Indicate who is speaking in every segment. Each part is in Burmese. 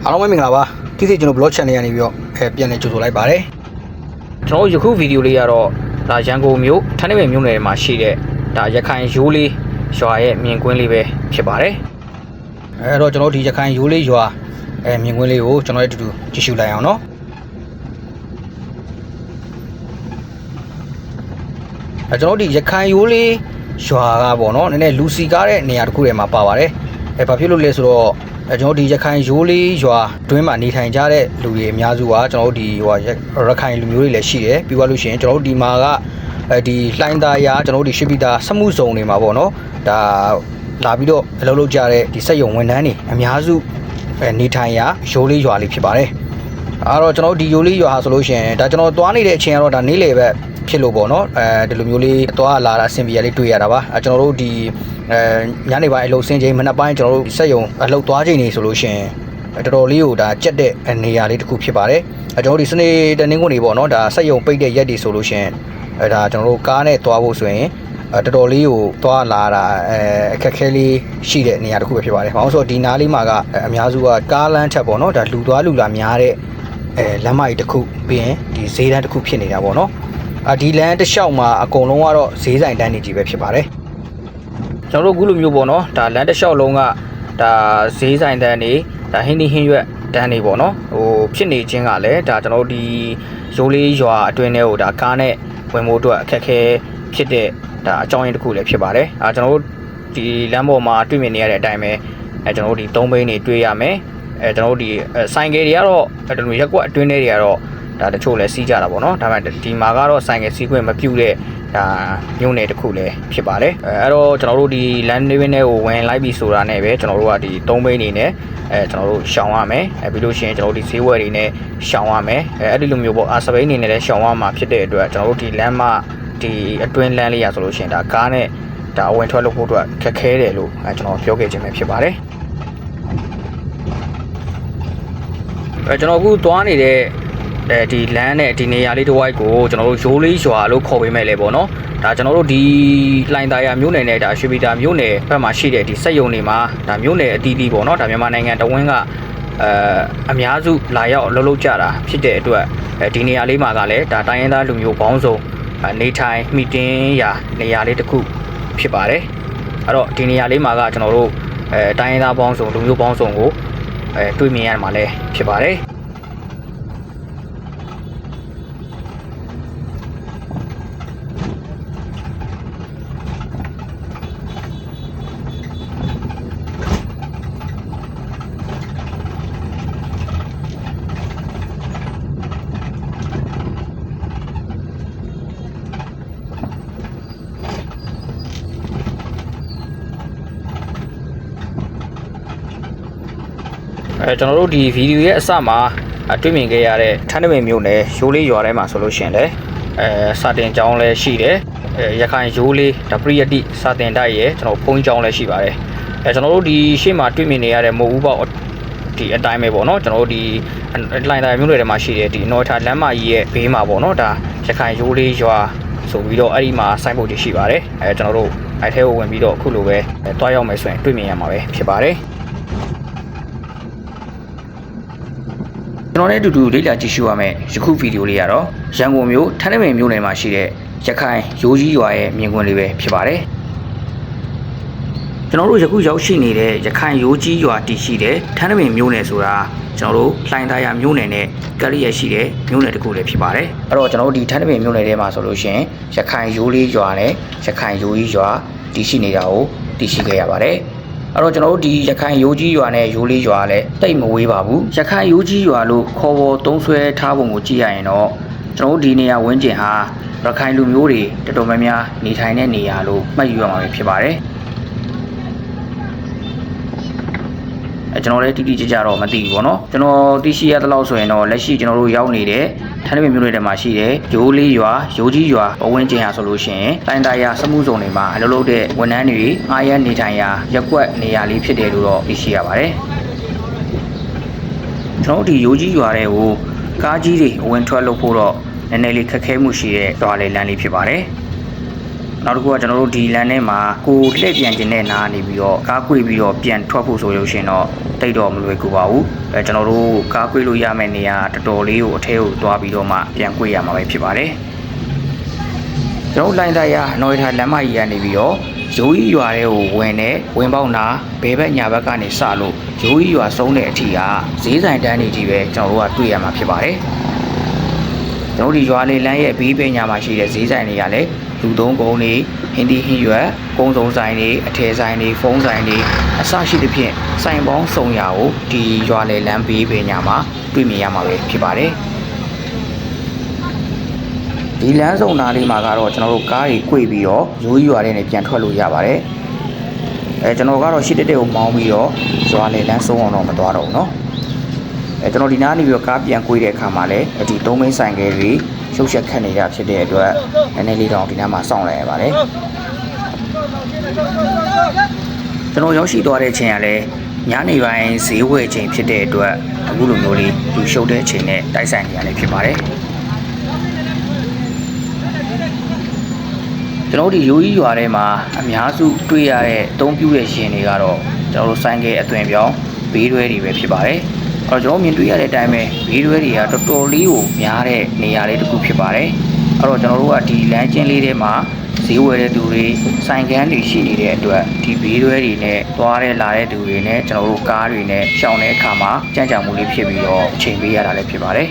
Speaker 1: အားလုံးပဲမင်္ဂလာပါဒီနေ့ကျွန်တော် blog channel ကနေပြီးတော့ပြန်လည်ကြိုဆိုလိုက်ပါတယ်ကျွန်တော်ယခုဗီဒီယိုလေးကတော့ဒါရန်ကုန်မြို့ထန်းတပင်မြို့နယ်မှာရှိတဲ့ဒါရခိုင်ရိုးလေးရွာရဲ့မြင်ကွင်းလေးပဲဖြစ်ပါတယ်အဲ့တော့ကျွန်တော်ဒီရခိုင်ရိုးလေးရွာမြင်ကွင်းလေးကိုကျွန်တော်တို့အတူတူကြည့်ရှုလိုက်အောင်နော်ကျွန်တော်ဒီရခိုင်ရိုးလေးရွာကပေါ့နော်နည်းနည်းလူစီကားတဲ့နေရာတစ်ခုထဲမှာပါပါတယ်ဘာဖြစ်လို့လဲဆိုတော့ကျွန်တော်ဒီရခိုင်ရိုးလေးရွာတွင်းမှာနေထိုင်ကြတဲ့လူတွေအများစုကကျွန်တော်တို့ဒီရခိုင်လူမျိုးတွေလည်းရှိတယ်ပြီးသွားလို့ရှိရင်ကျွန်တော်တို့ဒီမှာကဒီလှိုင်းသားရကျွန်တော်တို့ဒီရှိပိတာစမှုစုံတွေမှာပေါ့နော်ဒါလာပြီးတော့အလုပ်လုပ်ကြတဲ့ဒီစက်ရုံဝန်ထမ်းတွေအများစုနေထိုင်ရာရိုးလေးရွာလေးဖြစ်ပါတယ်အဲ့တော့ကျွန်တော်တို့ဒီရိုးလေးရွာဆိုလို့ရှိရင်ဒါကျွန်တော်သွားနေတဲ့အချိန်ကတော့ဒါနေ့လေပဲဖြစ်လို့ပေါ့နော်ဒီလိုမျိုးလေးသွားလာတာအဆင်ပြေရလေးတွေ့ရတာပါကျွန်တော်တို့ဒီညနေပိုင်းအလုပ်ဆင်းချိန်မနက်ပိုင်းကျွန်တော်တို့စက်ရုံအလုပ်သွားချိန်နေဆိုလို့ရှိရင်တော်တော်လေးကိုဒါကြက်တဲ့နေရာလေးတစ်ခုဖြစ်ပါတယ်ကျွန်တော်တို့ဒီစနေတနင်္ဂနွေပေါ့နော်ဒါစက်ရုံပိတ်တဲ့ရက်တွေဆိုလို့ရှိရင်ဒါကျွန်တော်တို့ကားနဲ့သွားဖို့ဆိုရင်တော်တော်လေးကိုသွားလာတာအခက်ခဲလေးရှိတဲ့နေရာတစ်ခုပဲဖြစ်ပါတယ်။ဘာလို့ဆိုတော့ဒီနားလေးမှာကအများစုကကားလမ်းထက်ပေါ့နော်ဒါလူသွားလူလာများတဲ့လမ်းမကြီးတစ်ခုပြီးရင်ဒီဈေးတန်းတစ်ခုဖြစ်နေတာပေါ့နော်။ဒီလမ်းတစ်လျှောက်မှာအကုန်လုံးကတော့ဈေးဆိုင်တန်းနေကြီးပဲဖြစ်ပါတယ်။ကျွန်တော်တို့အခုလိုမျိုးပေါ့နော်ဒါလမ်းတစ်လျှောက်လုံးကဒါဈေးဆိုင်တန်းနေဒါဟင်းဒီဟင်းရွက်တန်းနေပေါ့နော်ဟိုဖြစ်နေခြင်းကလည်းဒါကျွန်တော်တို့ဒီရိုးလေးရွာအတွင်းထဲကိုဒါကားနဲ့ဝင်ဖို့အတွက်အခက်ခဲဖြစ်တဲ့ဒါအကြောင်းရင်းတစ်ခုလည်းဖြစ်ပါတယ်ကျွန်တော်တို့ဒီလမ်းပေါ်မှာတွေ့မြင်နေရတဲ့အတိုင်းပဲကျွန်တော်တို့ဒီ3ဘိန်းတွေတွေ့ရမယ်ကျွန်တော်တို့ဒီဆိုင်ကယ်တွေကတော့ဒီလိုရက်ကွက်အတွင်းထဲတွေကတော့ဒါတချို့လည်းစီးကြတာပေါ့နော်ဒါပေမဲ့ဒီမှာကတော့ဆိုင်ကယ်စီးခွင့်မပြုတဲ့ဒါမြို့နယ်တစ်ခုလည်းဖြစ်ပါတယ်အဲ့တော့ကျွန်တော်တို့ဒီလမ်းလေးဝင်းထဲကိုဝင်လိုက်ပြီဆိုတာနဲ့ပဲကျွန်တော်တို့ကဒီ3ဘိန်းတွေနဲ့ကျွန်တော်တို့ရှောင်ရမယ်ပြီးလို့ရှိရင်ကျွန်တော်တို့ဒီဈေးဝယ်တွေနဲ့ရှောင်ရမယ်အဲ့ဒီလိုမျိုးပေါ့စပိန်နေနဲ့လည်းရှောင်ရမှာဖြစ်တဲ့အတွက်ကျွန်တော်တို့ဒီလမ်းမဒီအတွင်းလမ်းလေးရဆိုလို့ရှိရင်ဒါကားနဲ့ဒါအဝင်ထွက်လုပ်ဖို့အတွက်ခက်ခဲတယ်လို့ကျွန်တော်ပြောခဲ့ခြင်းပဲဖြစ်ပါတယ်ကျွန်တော်အခုသွားနေတဲ့ဒီလမ်းနဲ့ဒီနေရာလေးတစ်ဝိုက်ကိုကျွန်တော်တို့ရိုးလေးရွာလို့ခေါ်ပေးမဲ့လေပေါ့နော်ဒါကျွန်တော်တို့ဒီလှိုင်သာယာမြို့နယ်နဲ့ဒါရွှေပြည်သာမြို့နယ်ဘက်မှာရှိတဲ့ဒီစက်ရုံတွေမှာဒါမြို့နယ်အသီးသီးပေါ့နော်ဒါမြန်မာနိုင်ငံတဝန်းကအများစုလာရောက်လှုပ်လှုပ်ကြတာဖြစ်တဲ့အတွက်ဒီနေရာလေးမှာကလည်းဒါတိုင်းရင်းသားလူမျိုးပေါင်းစုံနေထိုင်မိတင်းရာနေရာလေးတစ်ခုဖြစ်ပါတယ်အဲ့တော့ဒီနေရာလေးမှာကကျွန်တော်တို့တိုင်းရင်းသားပေါင်းစုံလူမျိုးပေါင်းစုံကိုတွေ့မြင်ရမှာလည်းဖြစ်ပါတယ်ကျွန်တော်တို့ဒီဗီဒီယိုရဲ့အစမှာတွေ့မြင်ခဲ့ရတဲ့ထန်းတပင်မြို့နယ်ရိုးလေးရွာထဲမှာဆိုလို့ရှိရင်လည်းစာတင်ကျောင်းလည်းရှိတယ်ရခိုင်ရိုးလေးဒါပရိယတိစာတင်တိုက်ရဲ့ကျွန်တော်ဘုန်းကြီးကျောင်းလည်းရှိပါတယ်ကျွန်တော်တို့ဒီရှေ့မှာတွေ့မြင်နေရတဲ့မိုးဦးပေါက်ဒီအတိုင်းပဲပေါ့နော်ကျွန်တော်တို့ဒီလှိုင်သာယာမြို့နယ်ထဲမှာရှိတဲ့ဒီနော်ထာလမ်းမကြီးရဲ့ဘေးမှာပေါ့နော်ဒါရခိုင်ရိုးလေးရွာဆိုပြီးတော့အဲ့ဒီမှာစိုင်းဖို့ရှိပါတယ်ကျွန်တော်တို့အဲ့ထဲကိုဝင်ပြီးတော့အခုလိုပဲတွားရောက်မယ်ဆိုရင်တွေ့မြင်ရမှာပဲဖြစ်ပါတယ်ကျွန်တော်နဲ့အတူတူလေ့လာကြည့်ရှုရမယ့်ယခုဗီဒီယိုလေးကတော့ရန်ကုန်မြို့ထန်းတပင်မြို့နယ်မှာရှိတဲ့ရခိုင်ရိုးကြီးရွာရဲ့မြင်ကွင်းလေးပဲဖြစ်ပါတယ်ကျွန်တော်တို့ယခုရောက်ရှိနေတဲ့ရခိုင်ရိုးကြီးရွာတည်ရှိတဲ့ထန်းတပင်မြို့နယ်ဆိုတာကျွန်တော်တို့လှိုင်သာယာမြို့နယ်နဲ့ကလေးရရှိတဲ့မြို့နယ်တစ်ခုလည်းဖြစ်ပါတယ်အဲ့တော့ကျွန်တော်တို့ဒီထန်းတပင်မြို့နယ်ထဲမှာဆိုလို့ရှိရင်ရခိုင်ရိုးလေးရွာနဲ့ရခိုင်ရိုးကြီးရွာတည်ရှိနေတာကိုသိရှိခဲ့ရပါတယ်အဲ့တော့ကျွန်တော်တို့ဒီရခိုင်ရိုးကြီးရွာနဲ့ရိုးလေးရွာလည်းတိတ်မဝေးပါဘူးရခိုင်ရိုးကြီးရွာလို့ခေါ်ပေါ်သုံးဆွဲထားပုံကိုကြည့်ရရင်တော့ကျွန်တော်တို့ဒီနေရာဝန်းကျင်ဟာရခိုင်လူမျိုးတွေတော်တော်များများနေထိုင်တဲ့နေရာလို့မှတ်ယူရမှာဖြစ်ပါတယ်ကျွန်တော်လည်းတိတိကျကျတော့မသိဘူးပေါ့နော်ကျွန်တော်သိရှိရတဲ့လောက်ဆိုရင်တော့လက်ရှိကျွန်တော်တို့ရောက်နေတဲ့ထန်းတပင်မြို့နယ်ထဲမှာရှိတဲ့ရိုးလေးရွာရိုးကြီးရွာဘဝင်းကျင်ဟာဆိုလို့ရှိရင်တိုင်းသားရစမှုစုံတွေမှာအလုပ်လုပ်တဲ့ဝန်ထမ်းတွေအားရနေထိုင်ရာရက်ကွက်နေရာလေးဖြစ်တယ်လို့တော့သိရှိရပါတယ်ကျွန်တော်တို့ဒီရိုးကြီးရွာတွေကိုကားကြီးတွေအဝင်ထွက်လုပ်ဖို့တော့နည်းနည်းလေးခက်ခဲမှုရှိတဲ့ရွာလေးလမ်းလေးဖြစ်ပါတယ် နောက်တစ်ခုကကျွန်တော်တို့ဒီလမ်းထဲမှာကိုလှည့်ပြန်ခြင်းနဲ့နားနေပြီးတော့ကားကွေ့ပြီးတော့ပြန်ထွက်ဖို့ဆိုလို့ရှိရင်တော့တိတ်တော့မလွယ်ကူပါဘူးကျွန်တော်တို့ကားကွေ့လို့ရမယ့်နေရာတော်တော်လေးကိုအထဲကိုသွားပြီးတော့မှပြန်ကွေ့ရမှာပဲဖြစ်ပါတယ်ကျွန်တော်လိုင်းသားရနော်ရထားလမ်းမကြီးကနေပြီးတော့ရိုးကြီးရွာတွေကိုဝင်ပေါက်နာဘယ်ဘက်ညာဘက်ကနေစလို့ရိုးကြီးရွာဆုံးတဲ့အထိကဈေးဆိုင်တန်းတွေကြီးပဲကျွန်တော်တို့ကတွေ့ရမှာဖြစ်ပါတယ်ကျွန်တော်ဒီရွာလေးလမ်းရဲ့ဘေးပင်ညာမှာရှိတဲ့ဈေးဆိုင်တွေကလည်းလူသုံးကုန်းတွေဟင်းဒီဟင်းရွက်ကုန်းစုံဆိုင်တွေအထည်ဆိုင်တွေဖုံးဆိုင်တွေအစရှိသဖြင့်ဆိုင်ပေါင်းစုံရာကိုဒီရွာလေးလမ်းဘေးပင်ညာမှာတွေ့မြင်ရမှာပဲဖြစ်ပါတယ်ဒီလမ်းစုံနားလေးမှာကတော့ကျွန်တော်တို့ကားတွေ꿰ပြီးတော့ရိုးရွာထဲနဲ့ပြန်ထွက်လို့ရပါတယ်ကျွန်တော်ကတော့ရှစ်တက်တက်ကိုမောင်းပြီးတော့ရွာလေးလမ်းစုံအောင်တော့မသွားတော့ဘူးเนาะကျွန်တော်ဒီနားနေပြီးတော့ကားပြန်꿰တဲ့အခါမှာလည်းဒီသုံးမင်းဆိုင်ကယ်တွေရှုပ်ချက်ခတ်နေတာဖြစ်တဲ့အတွက်နည်းနည်းလေးတော့ဒီနားမှာစောင့်လိုက်ရပါတယ်ကျွန်တော်ရောက်ရှိသွားတဲ့အချိန်ကလည်းညနေပိုင်းဈေးဝယ်ချိန်ဖြစ်တဲ့အတွက်အခုလိုမျိုးလေးလူရှုပ်တဲ့အချိန်နဲ့တိုက်ဆိုင်နေရလည်းဖြစ်ပါတယ်ကျွန်တော်ဒီရိုးကြီးရွာထဲမှာအများစုတွေ့ရတဲ့အသုံးပြုတဲ့ရှင်တွေကတော့ကျွန်တော်တို့ဆိုင်ကယ်အသွင်ပြောင်းဘေးတွဲတွေပဲဖြစ်ပါတယ်အဲ့တော့ကျွန်တော်မြင်တွေ့ရတဲ့အတိုင်းပဲဘေးတွဲတွေကတော်တော်လေးကိုများတဲ့နေရာလေးတစ်ခုဖြစ်ပါတယ်အဲ့တော့ကျွန်တော်တို့ကဒီလမ်းကျဉ်းလေးထဲမှာဈေးဝယ်တဲ့သူတွေဆိုင်ကန်းတွေရှိနေတဲ့အတွက်ဒီဘေးတွဲတွေနဲ့သွားတဲ့လာတဲ့သူတွေနဲ့ကျွန်တော်တို့ကားတွေနဲ့ရှောင်တဲ့အခါမှာကြမ်းကြုံမှုလေးဖြစ်ပြီးတော့ချိန်ပေးရတာလည်းဖြစ်ပါတယ်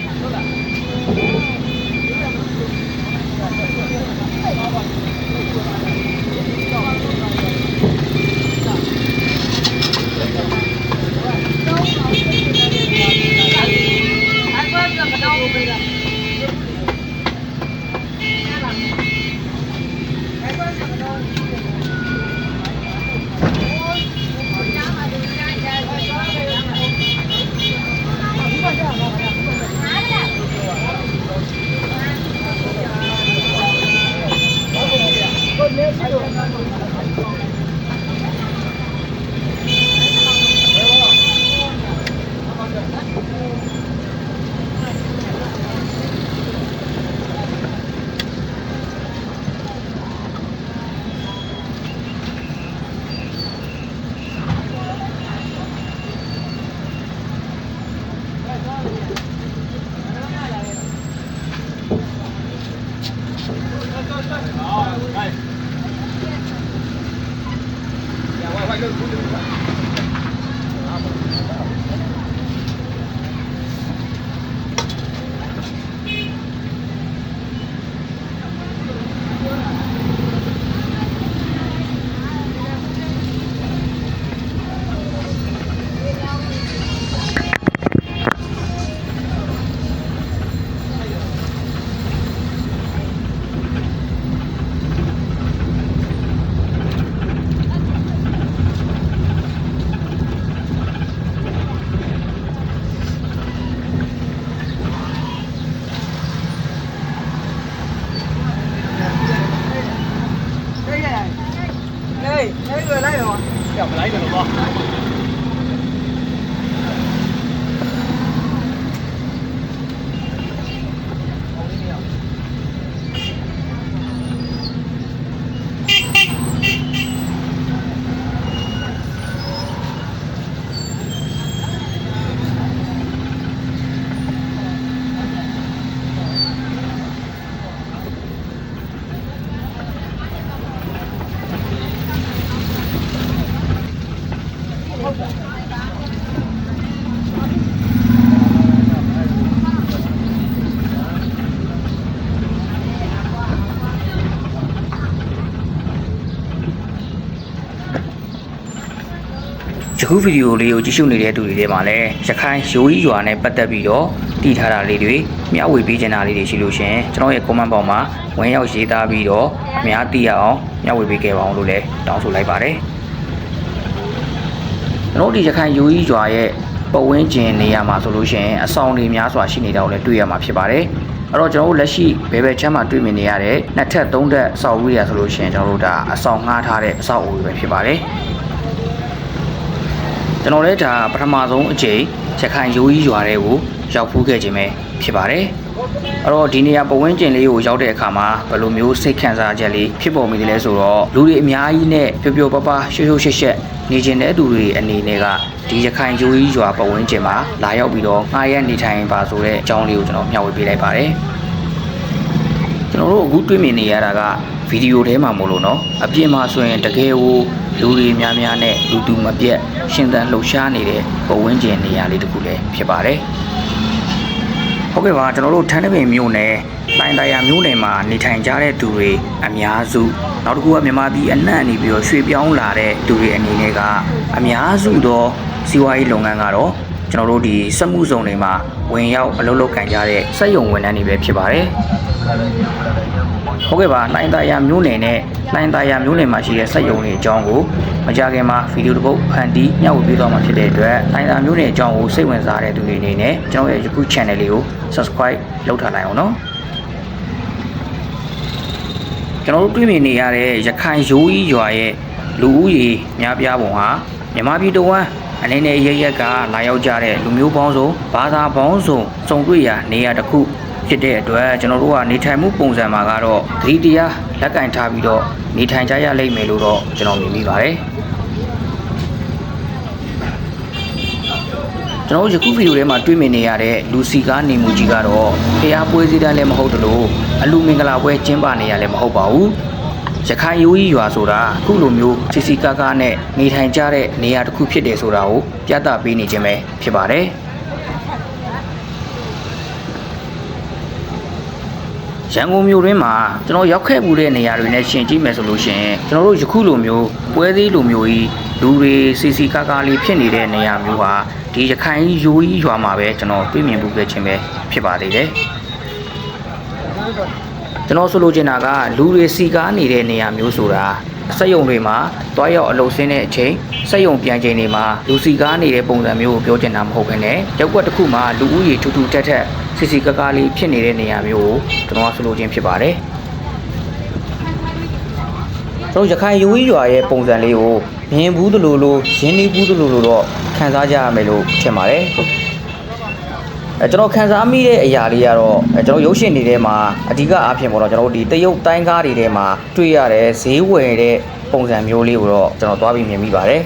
Speaker 1: ယခုဗီဒီယိုလေးကိုကြည့်ရှုနေတဲ့သူတွေထဲမှာလည်းရခိုင်ရိုးကြီးရွာနဲ့ပတ်သက်ပြီးတော့တည်ထားတာလေးတွေမျှဝေပေးချင်တာလေးတွေရှိလို့ရှင်ကျွန်တော်ရဲ့ comment ဘောင်မှာဝင်ရောက်ရေးသားပြီးတော့အများသိရအောင်မျှဝေပေးခဲ့ပါအောင်လို့လည်းတောင်းဆိုလိုက်ပါတယ်ကျွန်တော်ဒီရခိုင်ရိုးကြီးရွာရဲ့ပတ်ဝန်းကျင်နေရာမှာဆိုလို့ရှင်အဆောင်တွေများစွာရှိနေတာကိုလည်းတွေ့ရမှာဖြစ်ပါတယ်အဲ့တော့ကျွန်တော်တို့လက်ရှိဘယ်ဘက်ချမ်းမှာတွေ့မြင်နေရတဲ့နှစ်ထပ်သုံးထပ်အဆောက်အဦတွေဆိုလို့ရှင်ကျွန်တော်တို့ဒါအဆောင်ငှားထားတဲ့အဆောက်အဦတွေပဲဖြစ်ပါတယ်ကျွန်တော်လည်းဒါပထမဆုံးအကြိမ်ရခိုင်ရိုးကြီးရွာတွေကိုရောက်ဖူးခဲ့ခြင်းပဲဖြစ်ပါတယ် အဲ့တော့ဒီနေရာပဝန်းကျင်လေးကိုရောက်တဲ့အခါမှာဘယ်လိုမျိုးစိတ်ခံစားချက်လေးဖြစ်ပေါ်မိတယ်လဲဆိုတော့လူတွေအများကြီးနဲ့ပျော်ပျော်ပါပါရှုပ်ရှုပ်ရှက်ရှက်နေကျင်တဲ့သူတွေအနေနဲ့ကဒီရခိုင်ကျိုးကြီးရွာပဝန်းကျင်မှာလာရောက်ပြီးတော့ငှားရမ်းနေထိုင်ပါဆိုတဲ့အကြောင်းလေးကိုကျွန်တော်မျှဝေပေးလိုက်ပါတယ်ကျွန်တော်တို့အခုတွေ့မြင်နေရတာကဗီဒီယိုထဲမှာမို့လို့နော်အပြင်မှာဆိုရင်တကယ်ကိုလူတွေများများနဲ့လူသူမပြတ်ရှင်သန်လှုပ်ရှားနေတဲ့ပဝန်းကျင်နေရာလေးတစ်ခုလည်းဖြစ်ပါတယ်ဟုတ်ကဲ့ပါကျွန်တော်တို့ထန်းတပင်မြို့နယ်လိုင်တရားမြို့နယ်မှာနေထိုင်ကြတဲ့သူတွေအများစုနောက်တစ်ခုကမြန်မာပြည်အနှံ့နေပြီးတော့ရွှေ့ပြောင်းလာတဲ့သူတွေအနေနဲ့ကအများစုသောစီးပွားရေးလုပ်ငန်းကတော့ကျွန်တော်တို့ဒီစက်မှုဇုံတွေမှာဝင်ရောက်အလုပ်လုပ်ကင်ကြတဲ့စက်ရုံဝန်ထမ်းတွေပဲဖြစ်ပါတယ်ဟုတ်ကဲ့ပါလိုင်တရားမြို့နယ်နဲ့လိုင်တရားမြို့နယ်မှာရှိတဲ့စက်ရုံတွေအကြောင်းကိုမကြခင်မှာဗီဒီယိုတစ်ပုဒ်ဖန်တီးညှောက်ဝေပေးသွားမှာဖြစ်တဲ့အတွက်လိုင်တရားမြို့နယ်အကြောင်းကိုစိတ်ဝင်စားတဲ့သူတွေအနေနဲ့ကျွန်တော်ရဲ့ YouTube Channel လေးကို Subscribe လုပ်ထားနိုင်အောင်နော်ကျွန်တော်တို့တွေ့မြင်နေရတဲ့ရခိုင်ရိုးကြီးရွာရဲ့လူဦးရေများပြားပုံဟာမြန်မာပြည်တော်ဝန်အနေနဲ့ရရက်ကလာရောက်ကြတဲ့လူမျိုးပေါင်းစုံဘာသာပေါင်းစုံစုံတွေ့ရာနေရာတစ်ခုဖြစ်တဲ့အတွက်ကျွန်တော်တို့ကနေထိုင်မှုပုံစံမှာကတော့ဂရီတရားလက်ကင်ထားပြီးတော့နေထိုင်ကြရလိမ့်မယ်လို့တော့ကျွန်တော်မြင်မိပါတယ်ကျွန်တော်ယခုဗီဒီယိုထဲမှာတွေ့မြင်နေရတဲ့လူစီကားနေမှုကြီးကတော့ဖျားပွဲစည်းတန်းလည်းမဟုတ်သလိုအလူမင်္ဂလာပွဲကျင်းပနေရလည်းမဟုတ်ပါဘူးရခိုင်ရိုးကြီးရွာဆိုတာအခုလိုမျိုးစီစီကားကားနဲ့နေထိုင်ကြတဲ့နေရာတစ်ခုဖြစ်တယ်ဆိုတာကိုပြသပေးနေခြင်းပဲဖြစ်ပါတယ်ရန်ကုန်မြို့တွင်းမှာကျွန်တော်ရောက်ခဲ့မှုတဲ့နေရာတွေနဲ့ရှင်ကြည့်မယ်ဆိုလို့ရှိရင်ကျွန်တော်တို့ယခုလိုမျိုးပွဲစည်းလိုမျိုးကြီးလူတွေစီစီကားကားလေးဖြစ်နေတဲ့နေရာမျိုးဟာဒီရခိုင်ရိုးကြီးရွာမှာပဲကျွန်တော်တွေ့မြင်မှုခဲ့ခြင်းပဲဖြစ်ပါသေးတယ်ကျွန်တော်ဆိုလိုချင်တာကလူတွေစီကားနေတဲ့နေရာမျိုးဆိုတာစက်ရုံတွေမှာတွားရောက်အလုပ်ဆင်းတဲ့အချိန်စက်ရုံပြန်ချိန်တွေမှာလူစီကားနေတဲ့ပုံစံမျိုးကိုပြောချင်တာမဟုတ်ဘဲနဲ့ရောက်ွက်တစ်ခုမှာလူဦးရေထူထူတက်တက်စီစီကားကားလေးဖြစ်နေတဲ့နေရာမျိုးကိုကျွန်တော်ဆိုလိုချင်ဖြစ်ပါတယ်ကျွန်တော်ရခိုင်ရိုးကြီးရွာရဲ့ပုံစံလေးကိုမြင်ဘူးသလိုလိုရင်းနှီးဘူးသလိုလိုတော့ခံစားကြရမယ်လို့ထင်ပါတယ်ကျွန်တော်ခံစားမိတဲ့အရာလေးကတော့ကျွန်တော်ရုပ်ရှင်တွေထဲမှာအဓိကအားဖြင့်ပေါ့နော်ကျွန်တော်ဒီတရုတ်တိုင်းကားတွေထဲမှာတွေ့ရတဲ့ဈေးဝယ်တဲ့ပုံစံမျိုးလေးကိုတော့ကျွန်တော်သွားပြီးမြင်မိပါတယ်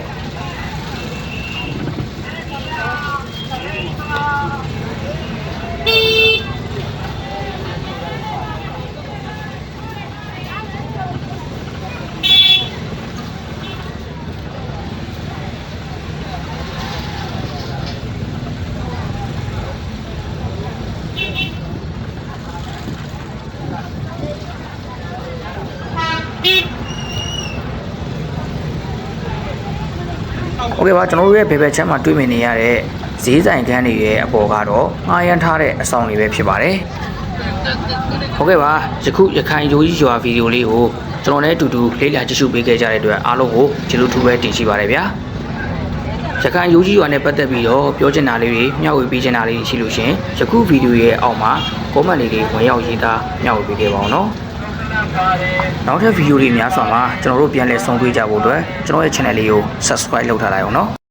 Speaker 1: โอเคပါကျွန်တော်တို့ရဲ့ဘေဘယ်ချမ်းမှာတွေ့မြင်နေရတဲ့ဈေးဆိုင်ခန်းတွေရဲ့အပေါ်ကတော့ငှားရမ်းထားတဲ့အဆောင်တွေပဲဖြစ်ပါတယ်โอเคပါယခုရခိုင်ရိုးကြီးရွာဗီဒီယိုလေးကိုကျွန်တော်နဲ့အတူတူလေ့လာကြည့်ရှုပေးခဲ့ကြတဲ့အတွက်အားလုံးကိုကျေးဇူးထူးပဲတင်ရှိပါတယ်ဗျာရခိုင်ရိုးကြီးရွာနဲ့ပတ်သက်ပြီးတော့ပြောချင်တာလေးတွေမျှဝေပေးချင်တာလေးရှိလို့ရှင်ယခုဗီဒီယိုရဲ့အောက်မှာ comment လေးတွေဝင်ရောက်ရေးသားမျှဝေပေးခဲ့ပါအောင်နော်နောက်ထပ်ဗီဒီယိုတွေများစွာမှာကျွန်တော်တို့ပြန်လည်ဆုံတွေ့ကြဖို့အတွက်ကျွန်တော်ရဲ့ channel လေးကို subscribe လုပ်ထားလိုက်အောင်နော်